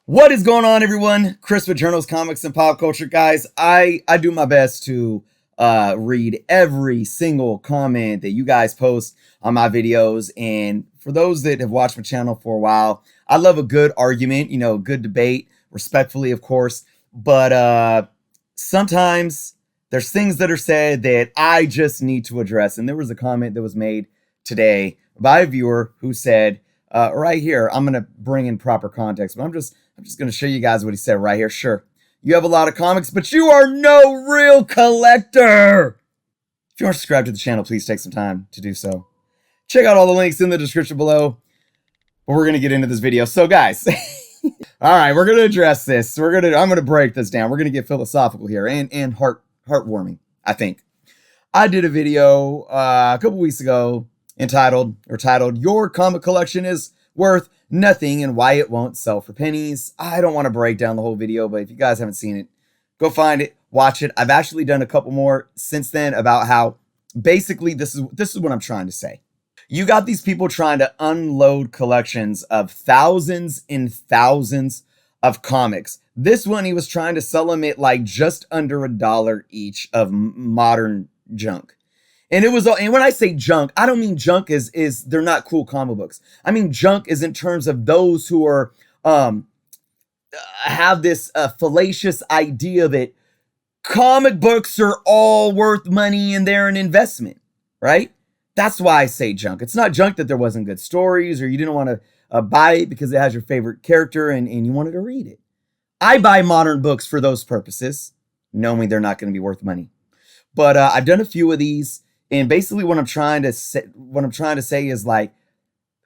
What is going on, everyone? Chris with Journals, Comics, and Pop Culture. Guys, I do my best to read every single comment that you guys post on my videos. And for those that have watched my channel for a while, I love a good argument, good debate, respectfully, of course. But sometimes there's things that are said that I just need to address. And there was a comment that was made today by a viewer who said, right here, I'm going to bring in proper context, but I'm just going to show you guys what he said right here. Sure, you have a lot of comics, but you are no real collector. If you aren't subscribed to the channel, please take some time to do so. Check out all the links in the description below. But we're going to get into this video. So guys, all right, we're going to address this. I'm going to break this down. We're going to get philosophical here and heartwarming, I think. I did a video a couple weeks ago titled, Your Comic Collection is Worth Nothing and Why It Won't Sell for Pennies. I don't want to break down the whole video, but if you guys haven't seen it, go find it, watch it. I've actually done a couple more since then about how basically this is what I'm trying to say. You got these people trying to unload collections of thousands and thousands of comics. This one, he was trying to sell them at like just under $1 each of modern junk. And when I say junk, I don't mean junk is they're not cool comic books. I mean junk is in terms of those who are have this fallacious idea that comic books are all worth money and they're an investment, right? That's why I say junk. It's not junk that there wasn't good stories or you didn't want to buy it because it has your favorite character and you wanted to read it. I buy modern books for those purposes, knowing they're not going to be worth money. But I've done a few of these. And basically what I'm trying to say is like,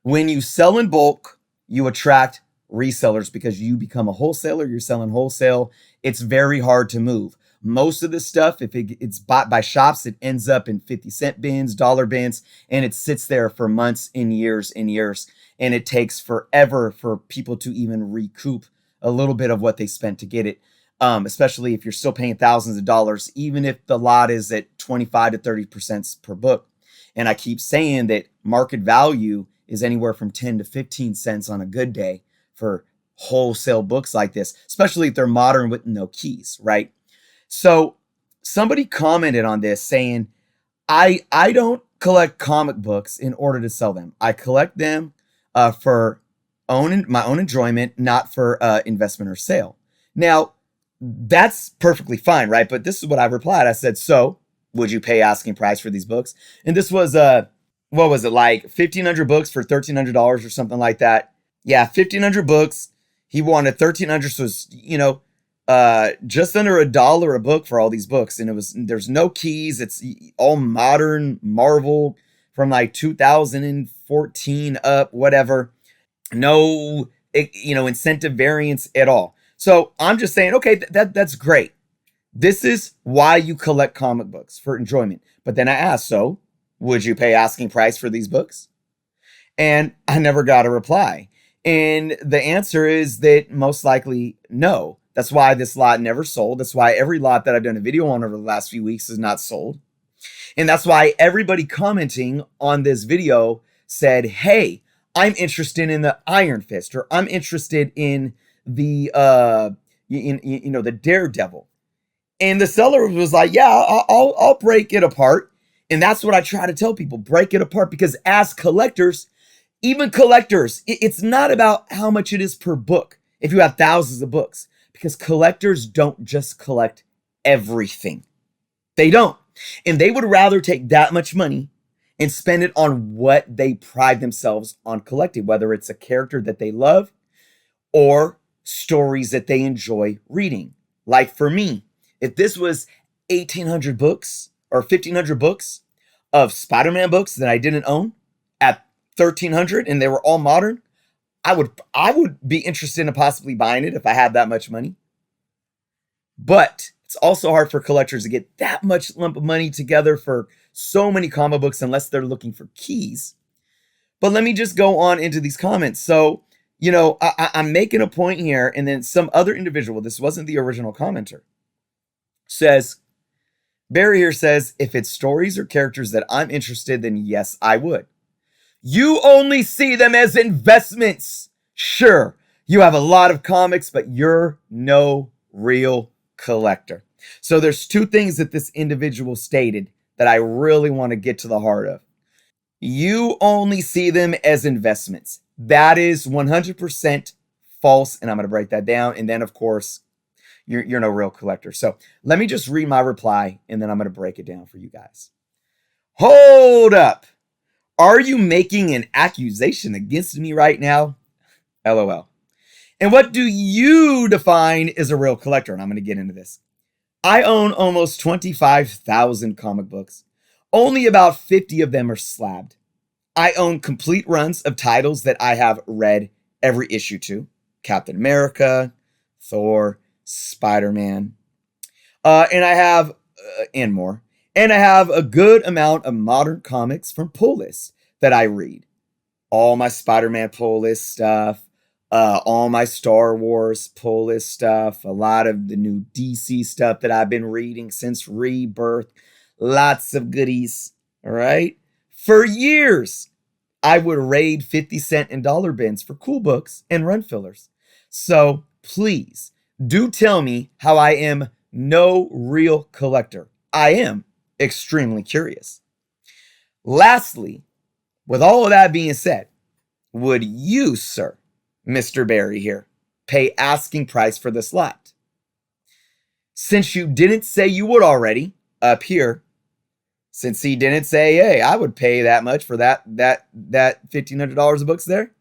when you sell in bulk, you attract resellers because you become a wholesaler, you're selling wholesale. It's very hard to move. Most of this stuff, if it's bought by shops, it ends up in 50-cent bins, dollar bins, and it sits there for months and years and years. And it takes forever for people to even recoup a little bit of what they spent to get it. Especially if you're still paying thousands of dollars, even if the lot is at 25 to 30% per book. And I keep saying that market value is anywhere from 10 to 15 cents on a good day for wholesale books like this, especially if they're modern with no keys, right? So somebody commented on this saying, I don't collect comic books in order to sell them. I collect them for my own enjoyment, not for investment or sale. Now, that's perfectly fine, right? But this is what I replied. I said, so would you pay asking price for these books? And this was, what was it, like 1,500 books for $1,300 or something like that? Yeah, 1,500 books. He wanted 1,300, so it's, just under $1 a book for all these books. And there's no keys. It's all modern Marvel from like 2014 up, whatever. No, incentive variance at all. So I'm just saying, okay, that's great. This is why you collect comic books, for enjoyment. But then I asked, so would you pay asking price for these books? And I never got a reply. And the answer is that most likely no. That's why this lot never sold. That's why every lot that I've done a video on over the last few weeks is not sold. And that's why everybody commenting on this video said, hey, I'm interested in the Iron Fist, or I'm interested in the the Daredevil. And the seller was like, yeah, I'll break it apart. And that's what I try to tell people, break it apart, because as collectors, even collectors, it's not about how much it is per book if you have thousands of books, because collectors don't just collect everything. They don't. And they would rather take that much money and spend it on what they pride themselves on collecting, whether it's a character that they love or stories that they enjoy reading. Like for me, if this was 1,800 books or 1,500 books of Spider-Man books that I didn't own at 1,300 and they were all modern, I would be interested in possibly buying it if I had that much money. But it's also hard for collectors to get that much lump of money together for so many comic books unless they're looking for keys. But let me just go on into these comments. So, I'm making a point here, and then some other individual, this wasn't the original commenter, says, Barry here says, if it's stories or characters that I'm interested, then yes, I would. You only see them as investments. Sure, You have a lot of comics, but you're no real collector. So there's two things that this individual stated that I really want to get to the heart of. You only see them as investments. That is 100% false, and I'm going to break that down. And then, of course, you're no real collector. So let me just read my reply, and then I'm going to break it down for you guys. Hold up. Are you making an accusation against me right now? LOL. And what do you define as a real collector? And I'm going to get into this. I own almost 25,000 comic books. Only about 50 of them are slabbed. I own complete runs of titles that I have read every issue to. Captain America, Thor, Spider-Man. And I have, and more. And I have a good amount of modern comics from pull lists that I read. All my Spider-Man pull list stuff. All my Star Wars pull list stuff, a lot of the new DC stuff that I've been reading since Rebirth, lots of goodies, all right? For years, I would raid 50-cent and dollar bins for cool books and run fillers. So please, do tell me how I am no real collector. I am extremely curious. Lastly, with all of that being said, would you, sir, Mr. Barry here, pay asking price for this lot? Since you didn't say you would already, up here, since he didn't say, hey, I would pay that much for that $1,500 of books there.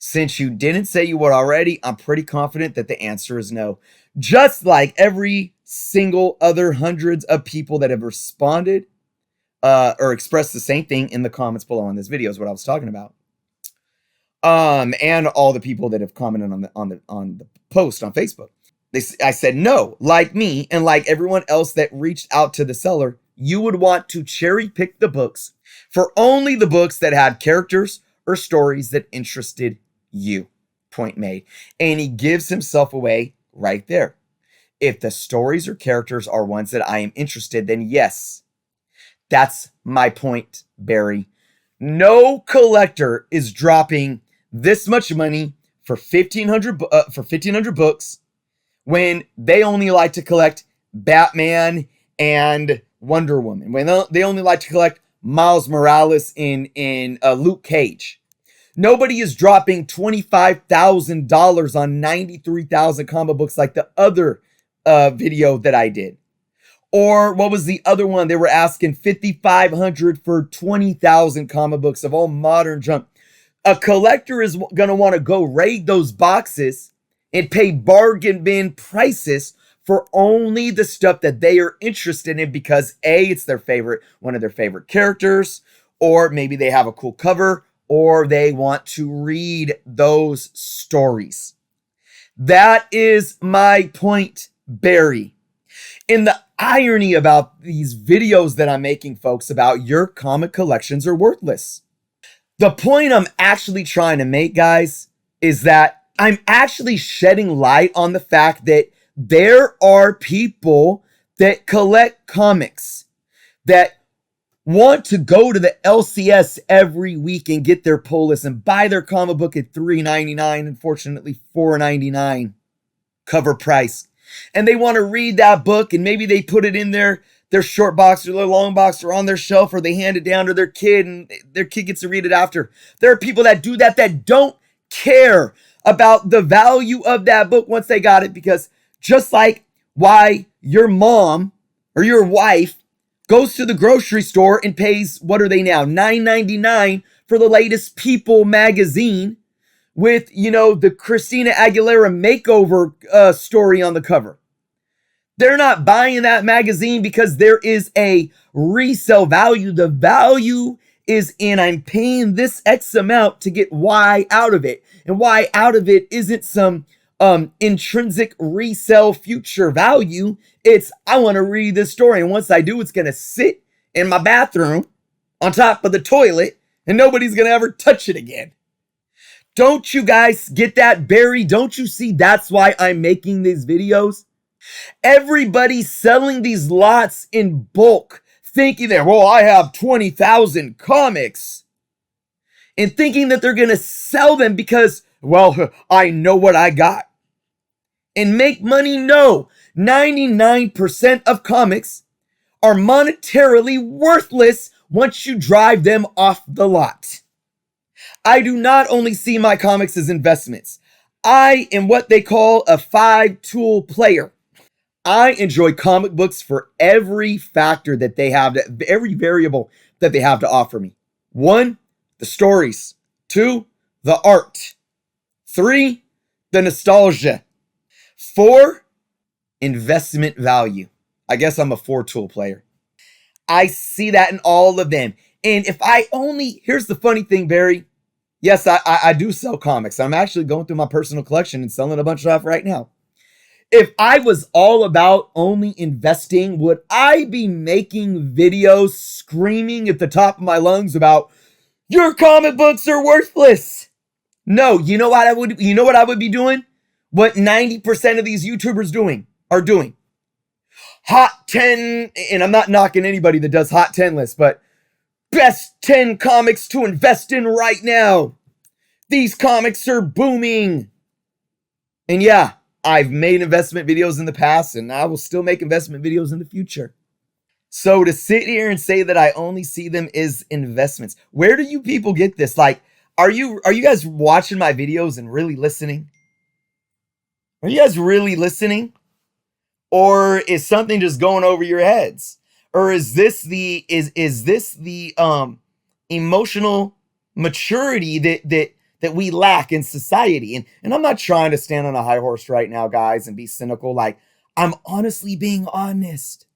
Since you didn't say you would already, I'm pretty confident that the answer is no. Just like every single other hundreds of people that have responded or expressed the same thing in the comments below on this video is what I was talking about. And all the people that have commented on the post on Facebook. I said, no, like me and like everyone else that reached out to the seller, you would want to cherry pick the books for only the books that had characters or stories that interested you. Point made. And he gives himself away right there. If the stories or characters are ones that I am interested, then yes, that's my point, Barry. No collector is dropping this much money for 1,500 books when they only like to collect Batman and Wonder Woman, when they only like to collect Miles Morales in Luke Cage. Nobody is dropping $25,000 on 93,000 comic books like the other video that I did. Or what was the other one? They were asking $5,500 for 20,000 comic books of all modern junk. A collector is going to want to go raid those boxes and pay bargain bin prices for only the stuff that they are interested in because A, it's their favorite, one of their favorite characters, or maybe they have a cool cover, or they want to read those stories. That is my point, Barry. And the irony about these videos that I'm making, folks, about your comic collections are worthless. The point I'm actually trying to make, guys, is that I'm actually shedding light on the fact that there are people that collect comics that want to go to the LCS every week and get their pull list and buy their comic book at $3.99, unfortunately $4.99 cover price. And they want to read that book, and maybe they put it in their short box or their long box or on their shelf, or they hand it down to their kid and their kid gets to read it after. There are people that do that don't care about the value of that book once they got it, because just like why your mom or your wife goes to the grocery store and pays, what are they now, $9.99 for the latest People magazine with, the Christina Aguilera makeover story on the cover. They're not buying that magazine because there is a resale value. The value is in I'm paying this X amount to get Y out of it. And Y out of it isn't some intrinsic resale future value. It's I want to read this story. And once I do, it's going to sit in my bathroom on top of the toilet and nobody's going to ever touch it again. Don't you guys get that, Barry? Don't you see that's why I'm making these videos? Everybody's selling these lots in bulk, thinking that, well, I have 20,000 comics, and thinking that they're going to sell them because, well, I know what I got. And make money? No. 99% of comics are monetarily worthless once you drive them off the lot. I do not only see my comics as investments. I am what they call a 5-tool player. I enjoy comic books for every factor that they have, every variable that they have to offer me. 1, the stories. 2, the art. 3, the nostalgia. 4, investment value. I guess I'm a 4-tool player. I see that in all of them. And if I only, here's the funny thing, Barry. Yes, I do sell comics. I'm actually going through my personal collection and selling a bunch of stuff right now. If I was all about only investing, would I be making videos screaming at the top of my lungs about your comic books are worthless? No, you know what I would be doing? What 90% of these YouTubers are doing. Hot 10, and I'm not knocking anybody that does hot 10 lists, but best 10 comics to invest in right now. These comics are booming. And yeah, I've made investment videos in the past, and I will still make investment videos in the future. So to sit here and say that I only see them as investments, where do you people get this? Like, are you guys watching my videos and really listening? Are you guys really listening? Or is something just going over your heads? Or is this the emotional maturity that we lack in society? And I'm not trying to stand on a high horse right now, guys, and be cynical. Like, I'm honestly being honest.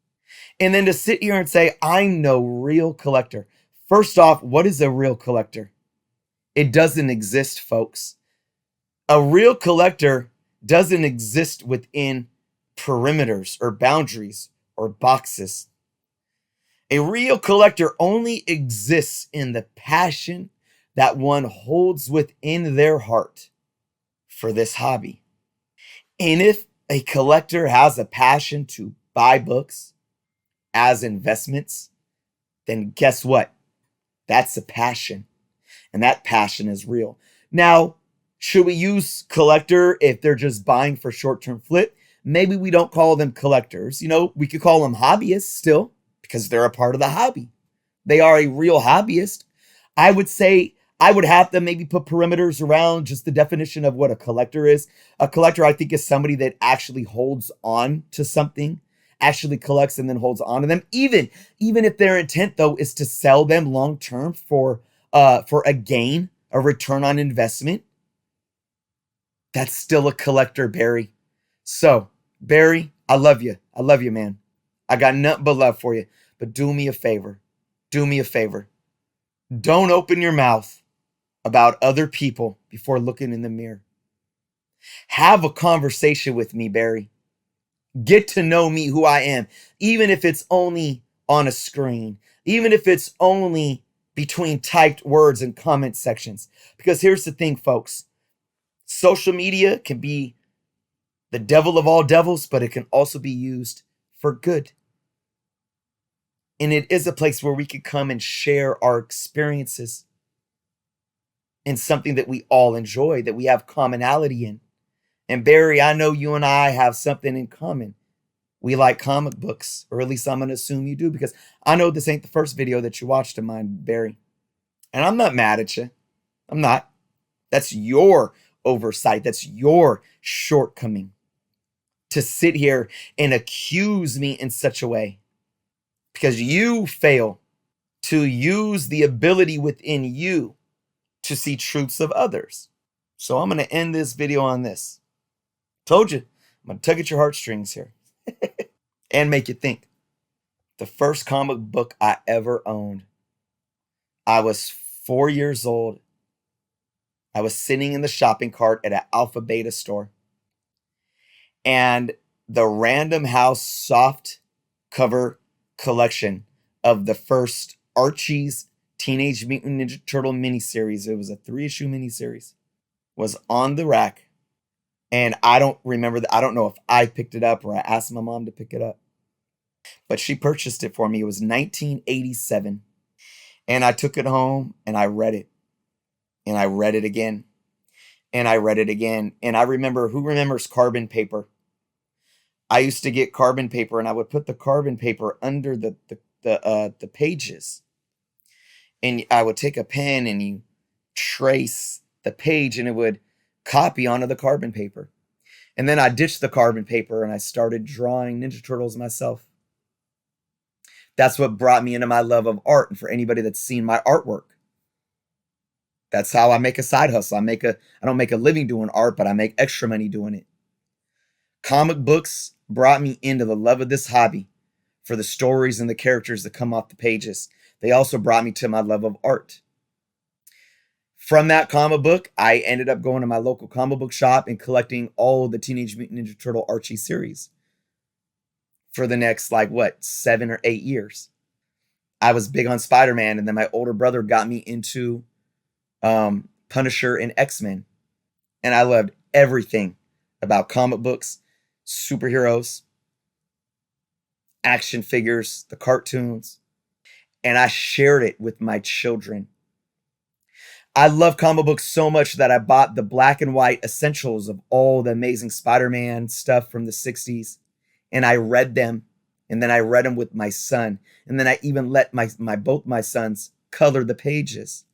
And then to sit here and say, I'm no real collector. First off, what is a real collector? It doesn't exist, folks. A real collector doesn't exist within perimeters or boundaries or boxes. A real collector only exists in the passion that one holds within their heart for this hobby. And if a collector has a passion to buy books as investments, then guess what? That's a passion. And that passion is real. Now, should we use collector if they're just buying for short-term flip? Maybe we don't call them collectors. You know, we could call them hobbyists still because they're a part of the hobby. They are a real hobbyist. I would say I would have to maybe put perimeters around just the definition of what a collector is. A collector, I think, is somebody that actually holds on to something, actually collects and then holds on to them. Even if their intent, though, is to sell them long-term for a gain, a return on investment, that's still a collector, Barry. So, Barry, I love you. I love you, man. I got nothing but love for you. But do me a favor. Do me a favor. Don't open your mouth about other people before looking in the mirror. Have a conversation with me, Barry. Get to know me, who I am, even if it's only on a screen, even if it's only between typed words and comment sections. Because here's the thing, folks. Social media can be the devil of all devils, but it can also be used for good. And it is a place where we can come and share our experiences in something that we all enjoy, that we have commonality in. And Barry, I know you and I have something in common. We like comic books, or at least I'm going to assume you do, because I know this ain't the first video that you watched of mine, Barry. And I'm not mad at you. I'm not. That's your oversight. That's your shortcoming to sit here and accuse me in such a way because you fail to use the ability within you to see truths of others. So I'm going to end this video on this. Told you, I'm going to tug at your heartstrings here and make you think. The first comic book I ever owned, I was 4 years old. I was sitting in the shopping cart at an Alpha Beta store. And the Random House soft cover collection of the first Archie's Teenage Mutant Ninja Turtle miniseries, it was a 3-issue miniseries, was on the rack. And I don't remember I don't know if I picked it up or I asked my mom to pick it up. But she purchased it for me. It was 1987. And I took it home and I read it. And I read it again. And I read it again. And I remember, who remembers carbon paper? I used to get carbon paper and I would put the carbon paper under the pages. And I would take a pen and you trace the page and it would copy onto the carbon paper. And then I ditched the carbon paper and I started drawing Ninja Turtles myself. That's what brought me into my love of art. And for anybody that's seen my artwork, that's how I make a side hustle. I don't make a living doing art, but I make extra money doing it. Comic books brought me into the love of this hobby for the stories and the characters that come off the pages. They also brought me to my love of art. From that comic book, I ended up going to my local comic book shop and collecting all of the Teenage Mutant Ninja Turtle Archie series for the next, 7 or 8 years. I was big on Spider-Man, and then my older brother got me into Punisher and X-Men. And I loved everything about comic books, superheroes, action figures, the cartoons, and I shared it with my children. I love comic books so much that I bought the black and white essentials of all the Amazing Spider-Man stuff from the 60s, and I read them, and then I read them with my son, and then I even let both my sons color the pages.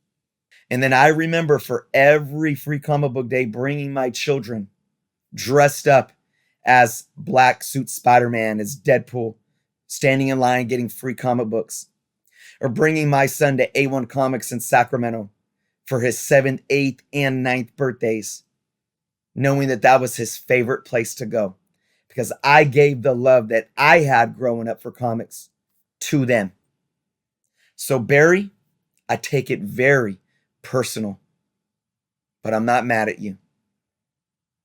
And then I remember for every free comic book day bringing my children dressed up as Black Suit Spider-Man, as Deadpool, standing in line getting free comic books, or bringing my son to A1 Comics in Sacramento for his 7th, 8th, and 9th birthdays, knowing that that was his favorite place to go because I gave the love that I had growing up for comics to them. So Barry, I take it very personal, but I'm not mad at you.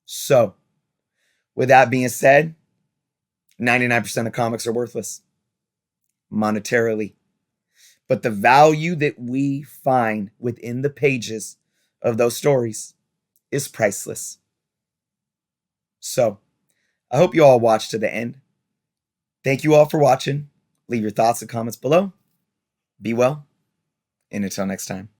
So, with that being said, 99% of comics are worthless monetarily. But the value that we find within the pages of those stories is priceless. So, I hope you all watched to the end. Thank you all for watching. Leave your thoughts and comments below. Be well, and until next time.